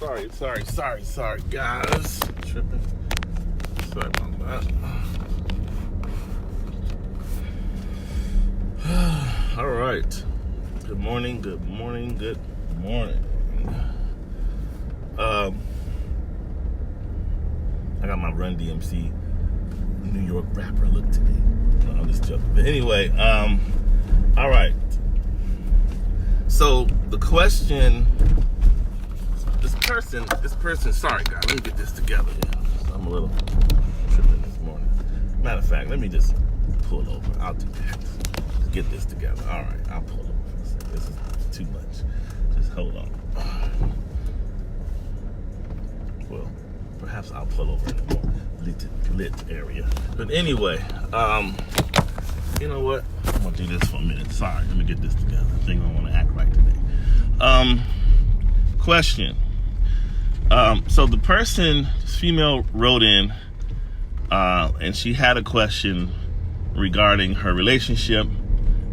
Sorry, guys. Tripping. Sorry about that. All right. Good morning. I got my Run DMC New York rapper look today. No, I'm just joking. But anyway, all right. So the question, this person, sorry guys, let me get this together. Yeah, I'm a little tripping this morning. Matter of fact, let me just pull over. I'll do that. Let's get this together. All right, I'll pull over for a second. This is too much. Just hold on. Well, perhaps I'll pull over in a more lit area. But anyway, you know what? I'm gonna do this for a minute. Sorry, let me get this together. I think I want to act right today. Question. So the person, this female, wrote in, and she had a question regarding her relationship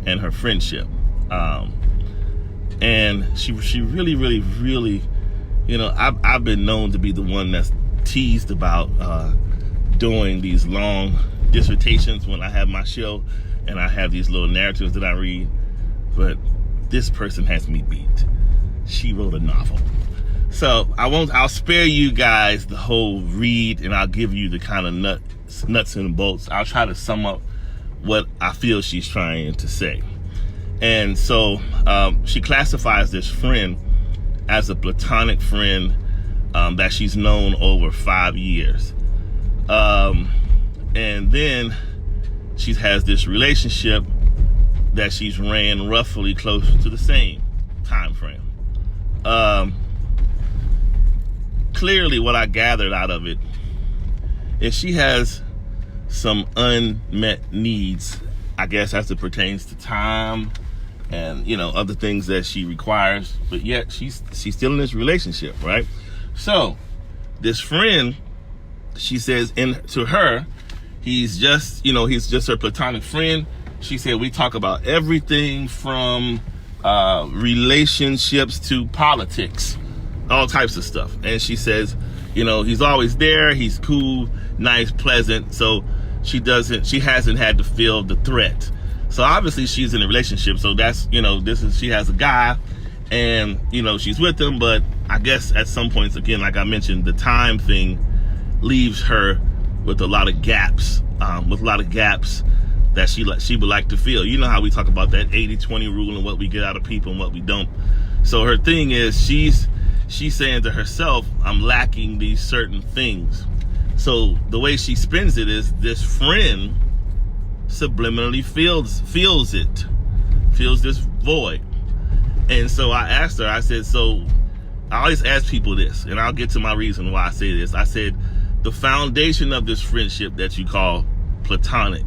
and her friendship. And she really, you know, I've been known to be the one that's teased about doing these long dissertations when I have my show and I have these little narratives that I read. But this person has me beat. She wrote a novel. So I'll spare you guys the whole read, and I'll give you the kind of nuts and bolts. I'll try to sum up what I feel she's trying to say. And so she classifies this friend as a platonic friend that she's known over 5 years. And then she has this relationship that she's ran roughly close to the same time frame. Clearly what I gathered out of it is she has some unmet needs, I guess, as it pertains to time and, you know, other things that she requires, but yet she's still in this relationship, right? So this friend, she says to her, he's just her platonic friend. She said, we talk about everything from relationships to politics, all types of stuff. And she says, you know, he's always there. He's cool, nice, pleasant. So she hasn't had to feel the threat. So obviously she's in a relationship. So that's, you know, she has a guy and, you know, she's with him. But I guess at some points, again, like I mentioned, the time thing leaves her with a lot of gaps, that she would like to fill. You know how we talk about that 80-20 rule and what we get out of people and what we don't. So her thing is she's saying to herself, I'm lacking these certain things. So the way she spins it is this friend subliminally feels this void. And so I asked her, I said, so I always ask people this, and I'll get to my reason why I say this. I said, the foundation of this friendship that you call platonic,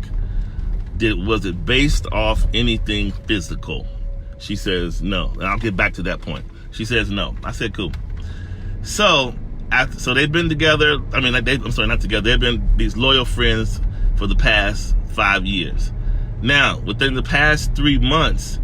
was it based off anything physical? She says no. And I'll get back to that point. She says no. I said cool. So they've been together. I mean, I'm sorry, not together. They've been these loyal friends for the past 5 years. Now, within the past 3 months,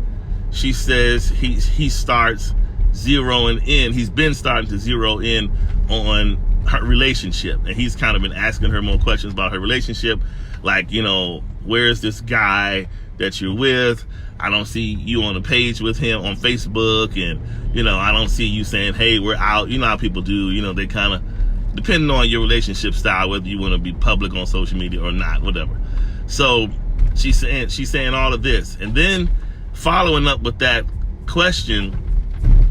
she says he starts zeroing in. He's been starting to zero in on her relationship, and he's kind of been asking her more questions about her relationship, like, you know, where's this guy that you're with? I don't see you on a page with him on Facebook, and, you know, I don't see you saying, hey, we're out. You know how people do, you know, they kind of, depending on your relationship style, whether you want to be public on social media or not, whatever. So she's saying all of this, and then following up with that question,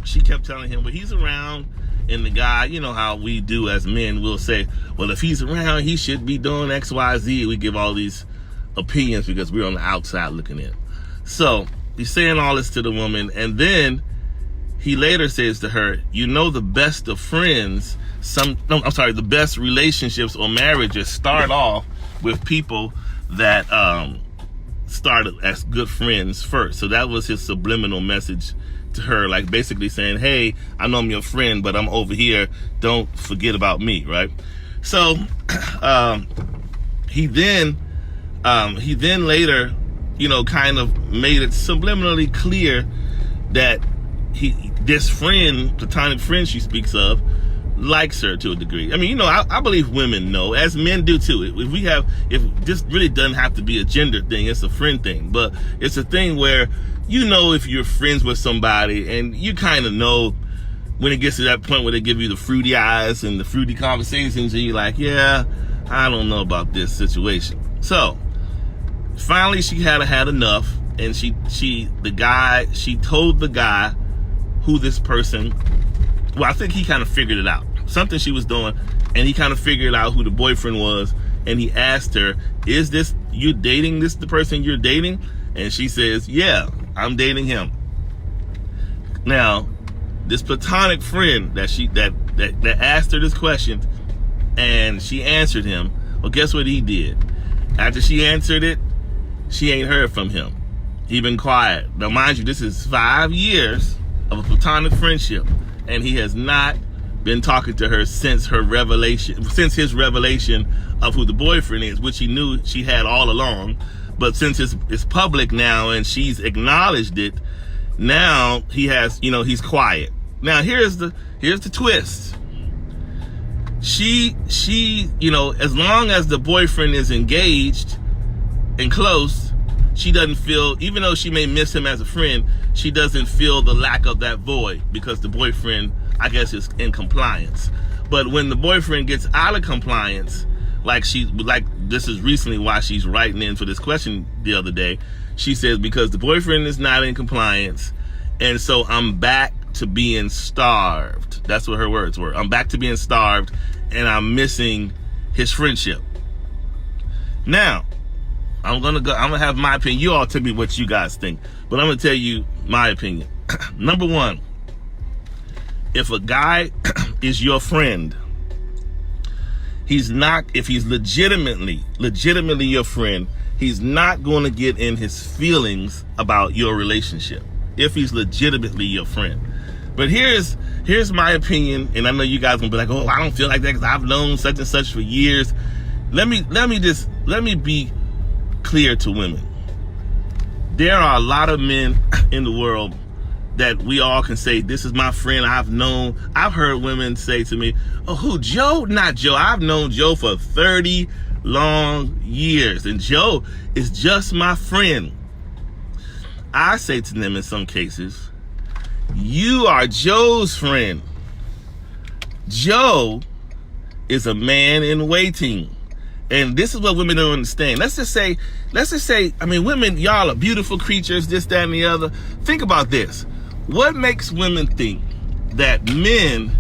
she kept telling him, well, he's around. And the guy, you know how we do as men, we'll say, well, if he's around, he should be doing X, Y, Z. We give all these opinions because we're on the outside looking in. So he's saying all this to the woman. And then he later says to her, you know, the best of friends, the best relationships or marriages start off with people that started as good friends first. So that was his subliminal message to her, like basically saying, hey, I know I'm your friend, but I'm over here. Don't forget about me, right? So he then later, you know, kind of made it subliminally clear that this friend, platonic friend she speaks of, likes her to a degree. I mean, you know, I believe women know, as men do too. If this really doesn't have to be a gender thing, it's a friend thing, but it's a thing where, you know, if you're friends with somebody and you kind of know when it gets to that point where they give you the fruity eyes and the fruity conversations, and you're like, yeah, I don't know about this situation. So finally she had enough, and she told the guy who this person, well, I think he kind of figured it out, something she was doing, and he kind of figured out who the boyfriend was, and he asked her, is this, you dating the person you're dating? And she says, yeah, I'm dating him. Now, this platonic friend that asked her this question, and she answered him, well, guess what he did? After she answered it, she ain't heard from him. He been quiet. Now, mind you, this is 5 years of a platonic friendship, and he has not been talking to her since his revelation of who the boyfriend is, which he knew she had all along. But since it's public now and she's acknowledged it, now he's quiet. Now here's the twist. She, as long as the boyfriend is engaged and close, she doesn't feel, even though she may miss him as a friend, she doesn't feel the lack of that void because the boyfriend, I guess, is in compliance. But when the boyfriend gets out of compliance, like this is recently why she's writing in for this question the other day. She says, because the boyfriend is not in compliance, and so I'm back to being starved. That's what her words were. I'm back to being starved, and I'm missing his friendship. Now, I'm gonna have my opinion. You all tell me what you guys think, but I'm gonna tell you my opinion. Number one, if a guy is your friend, if he's legitimately your friend, he's not going to get in his feelings about your relationship if he's legitimately your friend. But here's my opinion, and I know you guys gonna be like, oh, I don't feel like that because I've known such and such for years. Let me be clear to women. There are a lot of men in the world that we all can say, this is my friend. I've heard women say to me, oh, who, Joe? Not Joe. I've known Joe for 30 long years, and Joe is just my friend. I say to them in some cases, you are Joe's friend. Joe is a man in waiting. And this is what women don't understand. Let's just say, I mean, women, y'all are beautiful creatures, this, that, and the other. Think about this. What makes women think that men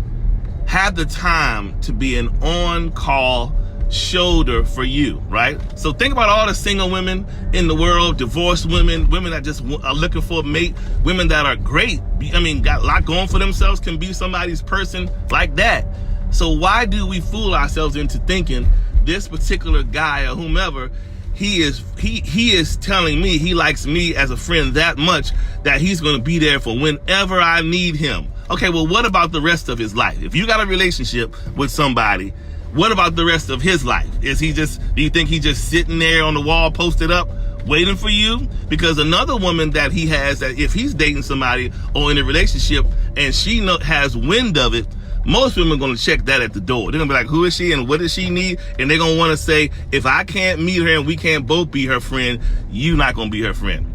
have the time to be an on-call shoulder for you, right? So think about all the single women in the world, divorced women that just are looking for a mate, women that are great, I mean, got a lot going for themselves, can be somebody's person like that. So why do we fool ourselves into thinking this particular guy or whomever, he is telling me he likes me as a friend that much that he's going to be there for whenever I need him? Okay, well, what about the rest of his life? If you got a relationship with somebody, what about the rest of his life? Do you think he's just sitting there on the wall posted up waiting for you? Because another woman that he has, that if he's dating somebody or in a relationship and she has wind of it, most women are going to check that at the door. They're going to be like, who is she and what does she need? And they're going to want to say, if I can't meet her and we can't both be her friend, you're not going to be her friend.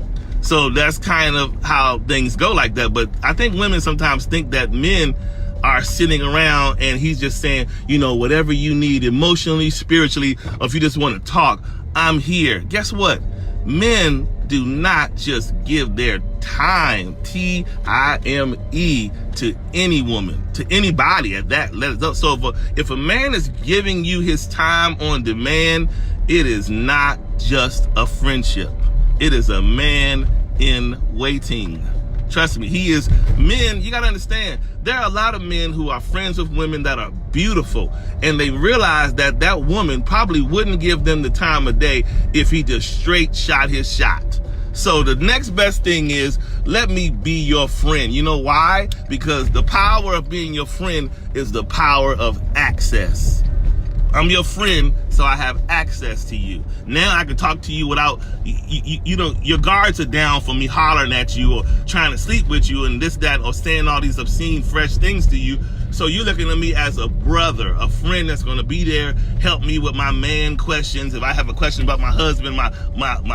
So that's kind of how things go like that. But I think women sometimes think that men are sitting around and he's just saying, whatever you need emotionally, spiritually, or if you just want to talk, I'm here. Guess what? Men do not just give their time, time, to any woman, to anybody at that level. So if a man is giving you his time on demand, it is not just a friendship. It is a man in waiting. Trust me, men, you gotta understand, there are a lot of men who are friends with women that are beautiful, and they realize that that woman probably wouldn't give them the time of day if he just straight shot his shot. So the next best thing is, let me be your friend. You know why? Because the power of being your friend is the power of access. I'm your friend, so I have access to you. Now I can talk to you without, you know, your guards are down for me hollering at you or trying to sleep with you and this, that, or saying all these obscene, fresh things to you. So you're looking at me as a brother, a friend that's going to be there, help me with my man questions. If I have a question about my husband, my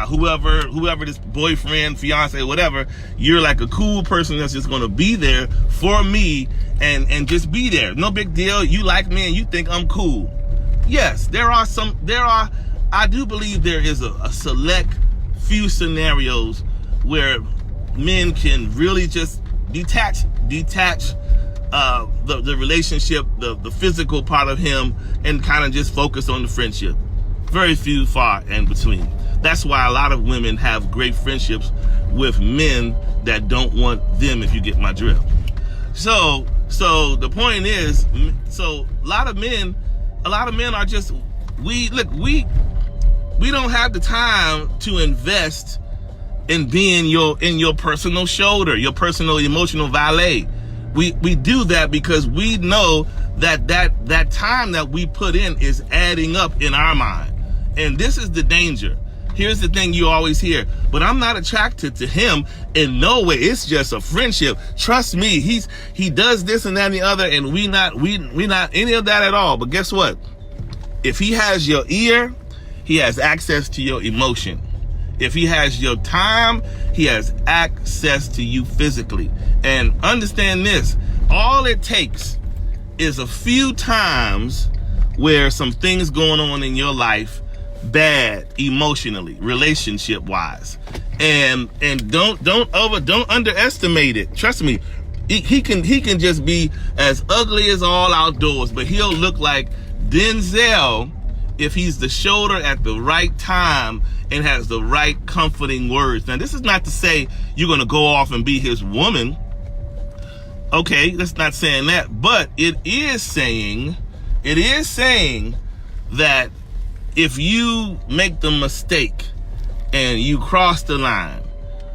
whoever this boyfriend, fiance, whatever, you're like a cool person that's just going to be there for me and just be there. No big deal. You like me and you think I'm cool. Yes, I do believe there is a select few scenarios where men can really just detach the relationship, the physical part of him, and kind of just focus on the friendship. Very few, far in between. That's why a lot of women have great friendships with men that don't want them, if you get my drift. So the point is, so a lot of men are just, we don't have the time to invest in being your personal shoulder, your personal emotional valet. We do that because we know that time that we put in is adding up in our mind. And this is the danger. Here's the thing you always hear, but I'm not attracted to him in no way. It's just a friendship. Trust me, he does this and that and the other, and we not any of that at all. But guess what? If he has your ear, he has access to your emotion. If he has your time, he has access to you physically. And understand this, all it takes is a few times where some things going on in your life, bad emotionally, relationship wise, and don't underestimate it. Trust me, he can just be as ugly as all outdoors, but he'll look like Denzel if he's the shoulder at the right time and has the right comforting words. Now, this is not to say you're going to go off and be his woman. Okay, that's not saying that, but it is saying that if you make the mistake and you cross the line,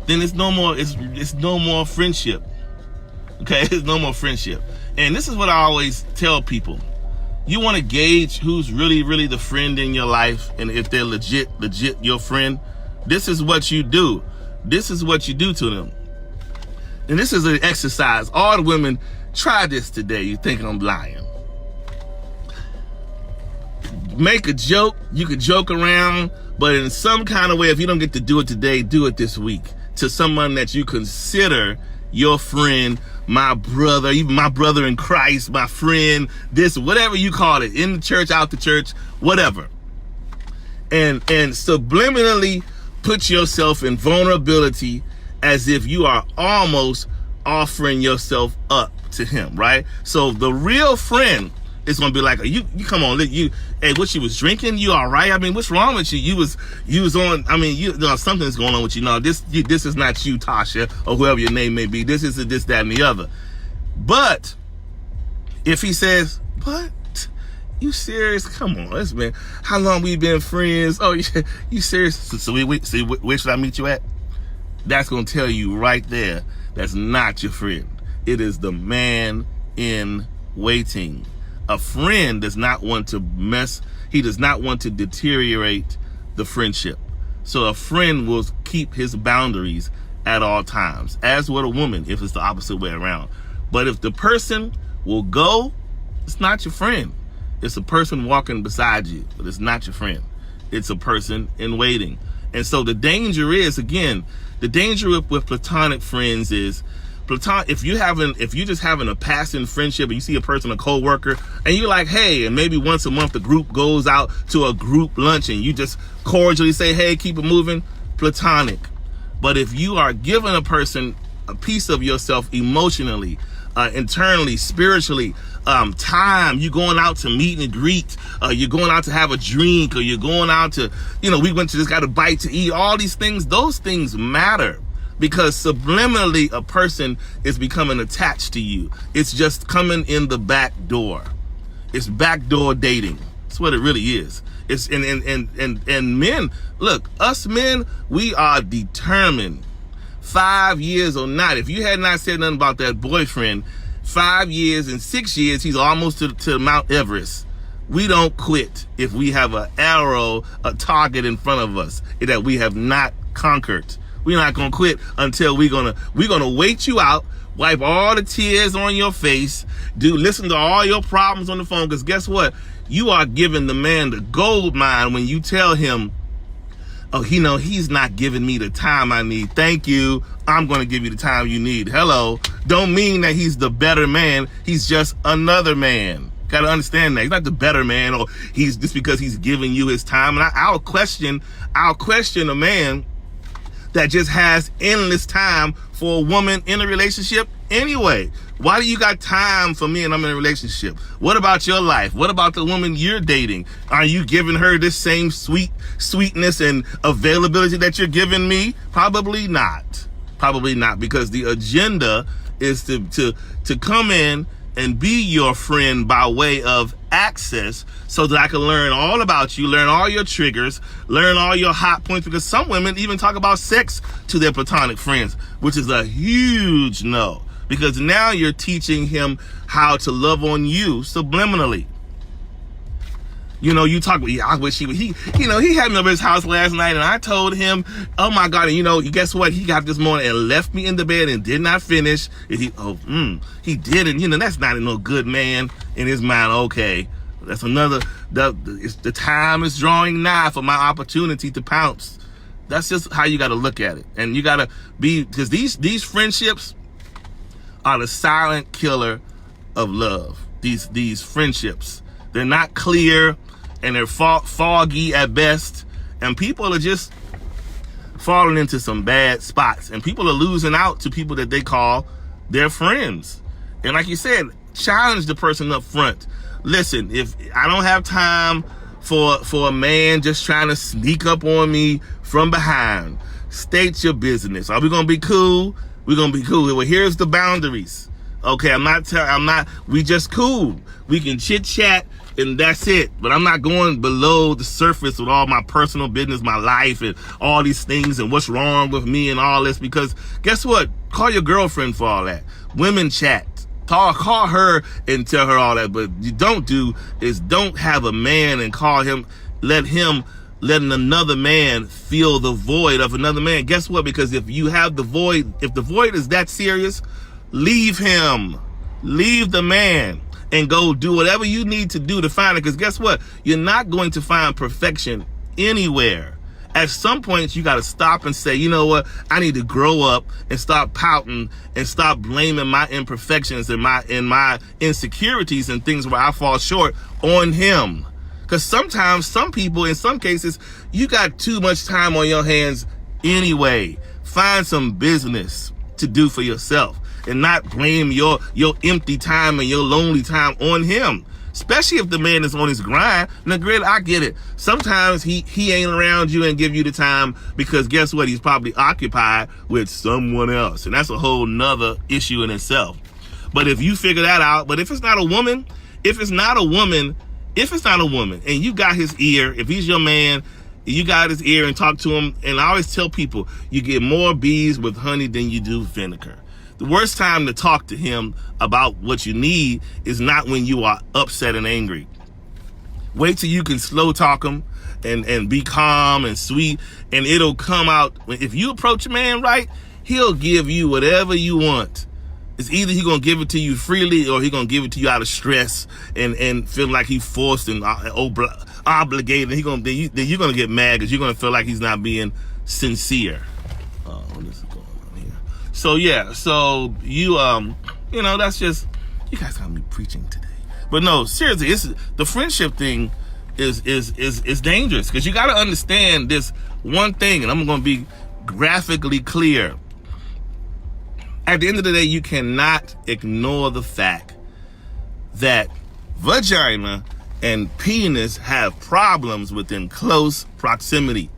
then it's no more friendship. Okay, it's no more friendship. And this is what I always tell people. You want to gauge who's really, really the friend in your life, and if they're legit your friend, this is what you do. This is what you do to them. And this is an exercise. All the women, try this today. You think I'm lying. Make a joke. You could joke around, but in some kind of way, if you don't get to do it today, do it this week to someone that you consider your friend, my brother, even my brother in Christ, my friend, this, whatever you call it, in the church, out the church, whatever. And subliminally put yourself in vulnerability as if you are almost offering yourself up to him, right? So the real friend is gonna be like, you come on, hey, what, you was drinking? You all right? I mean, what's wrong with you? You was on, I mean, something's going on with you. No, this is not you, Tasha, or whoever your name may be. This is this, that, and the other. But if he says, what? You serious? Come on, listen, man. How long we been friends? Oh, you serious? So where should I meet you at? That's gonna tell you right there, that's not your friend. It is the man in waiting. A friend does not want to he does not want to deteriorate the friendship. So a friend will keep his boundaries at all times, as would a woman if it's the opposite way around. But if the person will go, it's not your friend. It's a person walking beside you, but it's not your friend. It's a person in waiting. And so the danger is, again, the danger with platonic friends is, if you just having a passing friendship and you see a person, a co-worker, and you're like, hey, and maybe once a month the group goes out to a group lunch and you just cordially say, hey, keep it moving, platonic. But if you are giving a person a piece of yourself emotionally, internally, spiritually, time, you going out to meet and greet, you're going out to have a drink, or you're going out to, we went to just got a bite to eat, all these things, those things matter. Because subliminally, a person is becoming attached to you. It's just coming in the back door. It's backdoor dating. That's what it really is. It's and men, look, us men, we are determined. 5 years or not, if you had not said nothing about that boyfriend, 5 years and 6 years, he's almost to Mount Everest. We don't quit if we have an arrow, a target in front of us that we have not conquered. We're not gonna quit until we're gonna wait you out, wipe all the tears on your face, listen to all your problems on the phone, because guess what? You are giving the man the gold mine when you tell him, oh, he's not giving me the time I need. Thank you. I'm going to give you the time you need. Hello. Don't mean that he's the better man. He's just another man. Got to understand that. He's not the better man, or he's just because he's giving you his time. And I'll question a man that just has endless time for a woman in a relationship anyway. Why do you got time for me and I'm in a relationship? What about your life? What about the woman you're dating? Are you giving her this same sweetness and availability that you're giving me? Probably not. Probably not, because the agenda is to come in and be your friend by way of access, so that I can learn all about you, learn all your triggers, learn all your hot points, because some women even talk about sex to their platonic friends, which is a huge no, because now you're teaching him how to love on you subliminally. You talk, I wish he had me over his house last night, and I told him, oh my God, and guess what? He got this morning and left me in the bed and did not finish. And he didn't, that's not no good man in his mind. Okay, that's another, the time is drawing nigh for my opportunity to pounce. That's just how you got to look at it. And you got to be, because these friendships are the silent killer of love. These friendships, they're not clear, and they're foggy at best, and people are just falling into some bad spots, and people are losing out to people that they call their friends. And like you said, challenge the person up front. Listen, if I don't have time for a man just trying to sneak up on me from behind, state your business. Are we gonna be cool? We're gonna be cool. Well, here's the boundaries. Okay, we just cool. We can chit chat and that's it. But I'm not going below the surface with all my personal business, my life, and all these things and what's wrong with me and all this, because guess what? Call your girlfriend for all that. Women chat. Call her and tell her all that. But you don't have a man and let another man feel the void of another man. Guess what? Because if the void is that serious, leave him. Leave the man and go do whatever you need to do to find it. Because guess what? You're not going to find perfection anywhere. At some point, you got to stop and say, you know what? I need to grow up and stop pouting and stop blaming my imperfections and my insecurities and things where I fall short on him. Because sometimes, some people, in some cases, you got too much time on your hands anyway. Find some business to do for yourself and not blame your empty time and your lonely time on him. Especially if the man is on his grind. Now, granted, I get it. Sometimes he ain't around you and give you the time because guess what? He's probably occupied with someone else. And that's a whole nother issue in itself. But if you figure that out, but if it's not a woman and you got his ear, if he's your man, you got his ear and talk to him. And I always tell people, you get more bees with honey than you do vinegar. The worst time to talk to him about what you need is not when you are upset and angry. Wait till you can slow talk him and be calm and sweet, and it'll come out. If you approach a man right, he'll give you whatever you want. It's either he's going to give it to you freely or he's going to give it to you out of stress and feel like he's forced and obligated. Then you're going to get mad because you're going to feel like he's not being sincere. What is going on here? So yeah, that's just, you guys got me preaching today. But no, seriously, the friendship thing is dangerous, because you got to understand this one thing, and I'm going to be graphically clear. At the end of the day, you cannot ignore the fact that vagina and penis have problems within close proximity.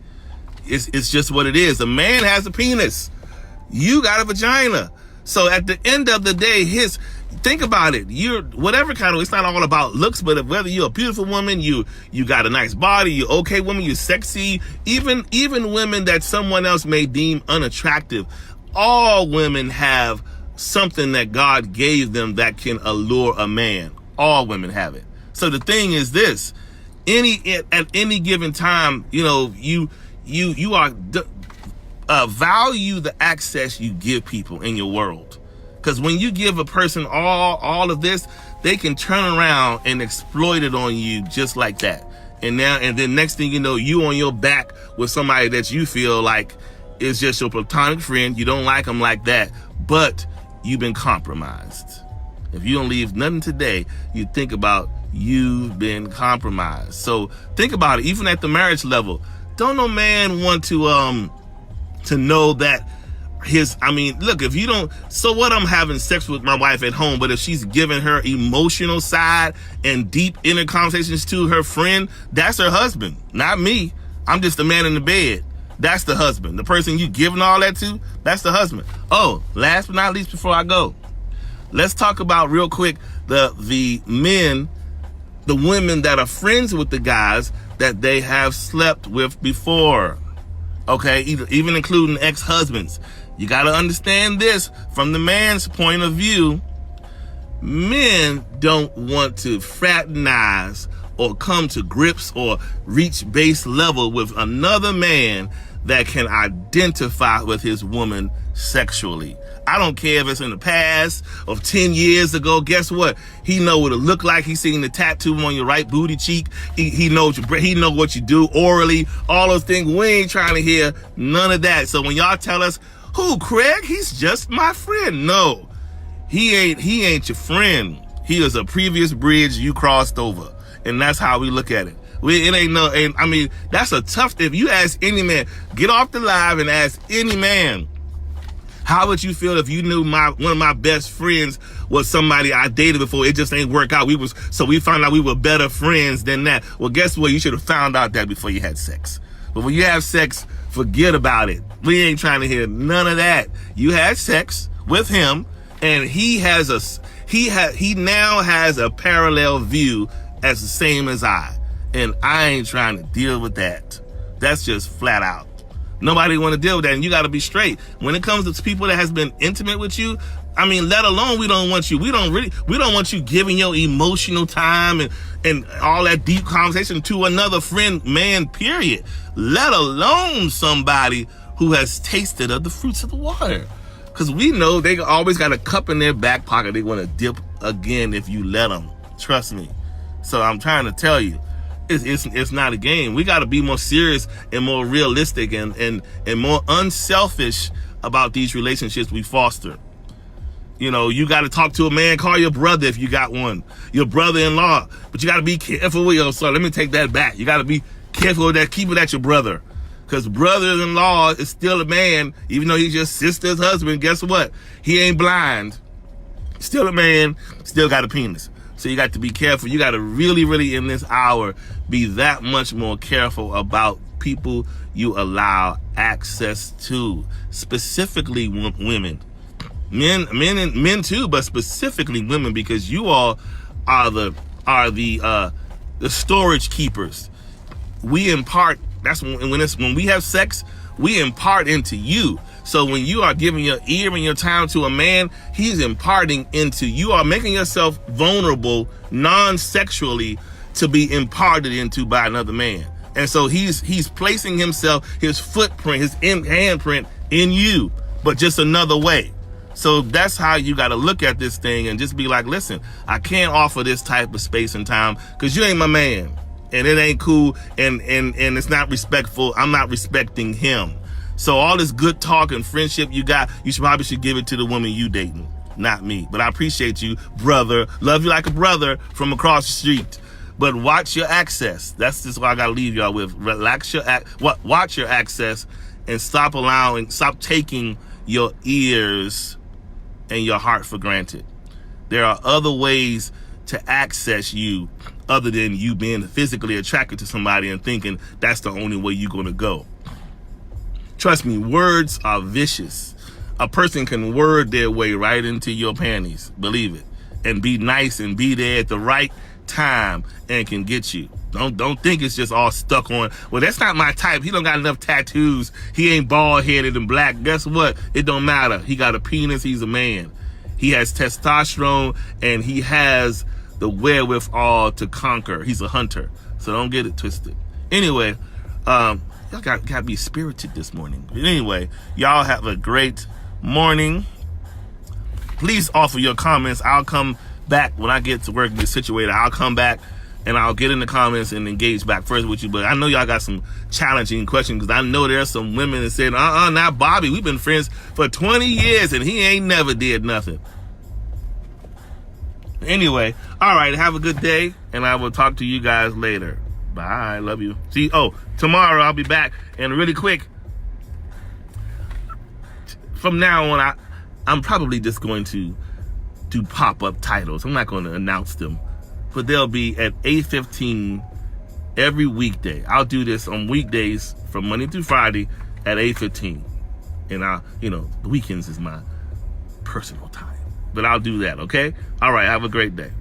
It's just what it is. A man has a penis. You got a vagina. So at the end of the day, think about it. You're whatever kind of, it's not all about looks, but whether you're a beautiful woman, you got a nice body, you're okay woman, you're sexy, even women that someone else may deem unattractive. All women have something that God gave them that can allure a man. All women have it. So the thing is this, at any given time, you are value the access you give people in your world. Because when you give a person all of this, they can turn around and exploit it on you just like that. And then next thing you know, you on your back with somebody that you feel like is just your platonic friend. You don't like them like that, but you've been compromised. If you don't leave nothing today, you think about you've been compromised. So think about it, even at the marriage level. Don't no man want to know that look, if you don't, so what, I'm having sex with my wife at home, but if she's giving her emotional side and deep inner conversations to her friend, that's her husband, not me. I'm just the man in the bed. That's the husband. The person you giving all that to, that's the husband. Oh, last but not least, before I go, let's talk about real quick the men, the women that are friends with the guys that they have slept with before. Okay, even including ex-husbands. You got to understand this from the man's point of view. Men don't want to fraternize or come to grips or reach base level with another man that can identify with his woman sexually. I don't care if it's in the past of 10 years ago. Guess what? He know what it look like. He seen the tattoo on your right booty cheek. He knows what you do orally, all those things. We ain't trying to hear none of that. So when y'all tell us, who, Craig? He's just my friend. No, he ain't your friend. He is a previous bridge you crossed over. And that's how we look at it. That's a tough, if you ask any man, get off the live and ask any man, how would you feel if you knew one of my best friends was somebody I dated before? It just ain't work out. So we found out we were better friends than that. Well, guess what? You should have found out that before you had sex. But when you have sex, forget about it. We ain't trying to hear none of that. You had sex with him, and he now has a parallel view as the same as I. And I ain't trying to deal with that. That's just flat out. Nobody want to deal with that, and you got to be straight. When it comes to people that has been intimate with you, let alone we don't want you. We don't want you giving your emotional time and all that deep conversation to another friend, man, period. Let alone somebody who has tasted of the fruits of the water. Because we know they always got a cup in their back pocket they want to dip again if you let them. Trust me. So I'm trying to tell you, it's not a game. We got to be more serious and more realistic and more unselfish about these relationships we foster. You got to talk to a man, call your brother if you got one, your brother-in-law, but you got to be careful with let me take that back. You got to be careful with that. Keep it at your brother, because brother-in-law is still a man, even though he's your sister's husband. Guess what? He ain't blind. Still a man, still got a penis. So you got to be careful. You got to really, really in this hour be that much more careful about people you allow access to, specifically women. Men too, but specifically women, because you all are the storage keepers. We impart. That's when we have sex, we impart into you. So when you are giving your ear and your time to a man, he's imparting into you. Are making yourself vulnerable non-sexually to be imparted into by another man. And so he's placing himself, his footprint, his handprint in you, but just another way. So that's how you got to look at this thing and just be like, listen, I can't offer this type of space and time because you ain't my man, and it ain't cool, and it's not respectful. I'm not respecting him. So all this good talk and friendship you got, you probably should give it to the woman you dating, not me. But I appreciate you, brother. Love you like a brother from across the street. But watch your access. That's just what I got to leave y'all with. Watch your access and stop taking your ears and your heart for granted. There are other ways to access you other than you being physically attracted to somebody and thinking that's the only way you're going to go. Trust me, words are vicious. A person can word their way right into your panties, believe it, and be nice and be there at the right time and can get you. Don't think it's just all stuck on, well, that's not my type. He don't got enough tattoos. He ain't bald-headed and black. Guess what? It don't matter. He got a penis. He's a man. He has testosterone, and he has the wherewithal to conquer. He's a hunter, so don't get it twisted. Anyway, y'all got to be spirited this morning. But anyway, y'all have a great morning. Please offer your comments. I'll come back when I get to work and get situated. I'll come back and I'll get in the comments and engage back first with you. But I know y'all got some challenging questions, because I know there's some women that said, not Bobby. We've been friends for 20 years and he ain't never did nothing. Anyway, all right, have a good day, and I will talk to you guys later. Bye. Love you. See, tomorrow I'll be back. And really quick, from now on, I'm probably just going to do pop-up titles. I'm not going to announce them, but they'll be at 8:15 every weekday. I'll do this on weekdays from Monday through Friday at 8:15. And the weekends is my personal time, but I'll do that. Okay. All right. Have a great day.